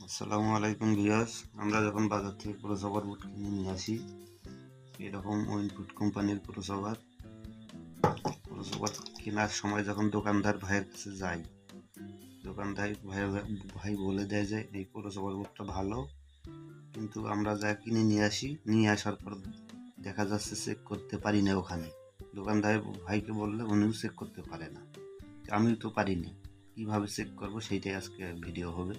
আসসালামু আলাইকুম ভিউয়ার্স। আমরা যখন বাজার থেকে ক্রসওভার বুট কিনে নিয়ে আসি, এরকম উইনফুট কোম্পানির ক্রসওভার কেনার সময় যখন দোকানদার ভাইয়ের কাছে যাই, দোকানদার ভাই বলে দেয় যে এই ক্রসওভার বুটটা ভালো, কিন্তু আমরা যা কিনে নিয়ে আসার পর দেখা যাচ্ছে চেক করতে পারি না। ওখানে দোকানদার ভাইকে বললে উনিও চেক করতে পারে না, আমিও তো পারিনি। কীভাবে চেক করবো সেইটাই আজকে ভিডিও হবে।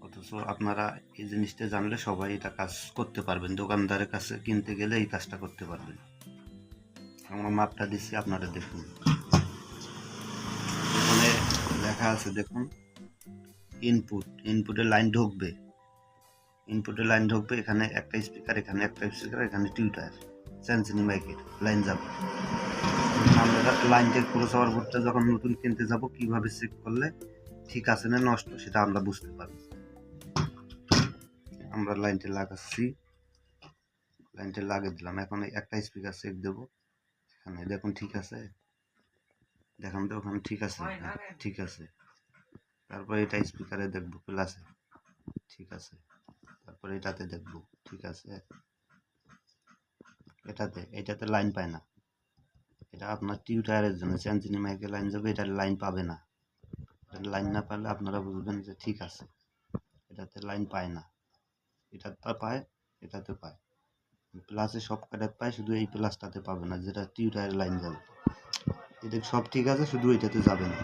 অথচ আপনারা এই জিনিসটা জানলে সবাই এটা কাজ করতে পারবেন। দোকানদারের কাছে কিনতে গেলে এই কাজটা করতে পারবেন। আমরা মাপটা দিচ্ছি, আপনারা দেখুন। এখানে লেখা আছে, দেখুন, ইনপুটের লাইন ঢুকবে। এখানে একটা স্পিকার, এখানে টিউটার, স্যামসাং মাইকের লাইন যাবে। আমরা লাইনটা ক্রসওভার বুটটা যখন নতুন কিনতে যাব, কিভাবে চেক করলে ঠিক আছে না নষ্ট সেটা আমরা বুঝতে পারবো। আমরা লাইনটা লাগাচ্ছি, লাইনটা লাগিয়ে দিলাম। এখন একটা স্পিকার চেক দেবো। এখানে দেখুন ঠিক আছে, দেখান তো ওখানে ঠিক আছে, ঠিক আছে। তারপর এটা স্পিকারে দেখবো প্লাসে, ঠিক আছে। তারপর এটাতে দেখবো, ঠিক আছে। এটাতে লাইন পায় না। এটা আপনার টিউটারের জন্য, স্যামসাং মাইকে লাইন যাবে, এটার লাইন পাবে না। লাইন না পারলে আপনারা বুঝবেন যে ঠিক আছে, এটাতে লাইন পায় না। এটাতে পায়, এটাতে পায়, প্লাসে সব কাটাতে পায়, শুধু এই প্লাসটাতে পাবে না, যেটা টিউটারের লাইন যাবে। এটা সব ঠিক আছে, শুধু এটাতে যাবে না।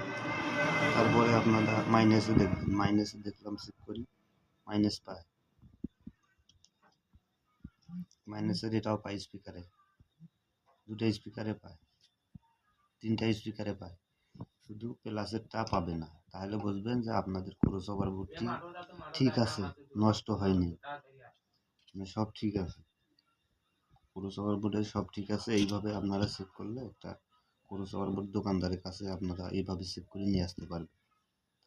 তারপরে আপনারা মাইনাসে দেখবেন, মাইনাসে দেখলাম, চেক করি, মাইনাস পায়। মাইনাসের এটাও পায় স্পিকারে, দুটো স্পিকারে পায়, তিনটা স্পিকারে পায়, শুধু প্লাসেরটা পাবে না। তাহলে বুঝবেন যে আপনাদের ক্রসওভার বুটটি ঠিক আছে, নষ্ট হয়নি, সব ঠিক আছে। ক্রসওভার বুটের সব ঠিক আছে। এইভাবে আপনারা চেক করলে একটা ক্রসওভার বুট দোকানদারের কাছে আপনারা এইভাবে চেক করে নিয়ে আসতে পারবেন।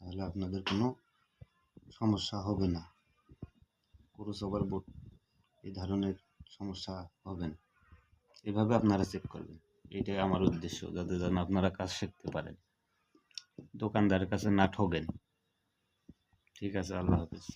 তাহলে আপনাদের কোনো সমস্যা হবে না। ক্রসওভার বুট এই ধরনের সমস্যা হবে না। এভাবে আপনারা চেক করবেন। এইটাই আমার উদ্দেশ্য, যাতে যেন আপনারা কাজ শিখতে পারেন, দোকানদারের কাছে না ঠকেন। ঠিক আছে, আল্লাহ হাফেজ।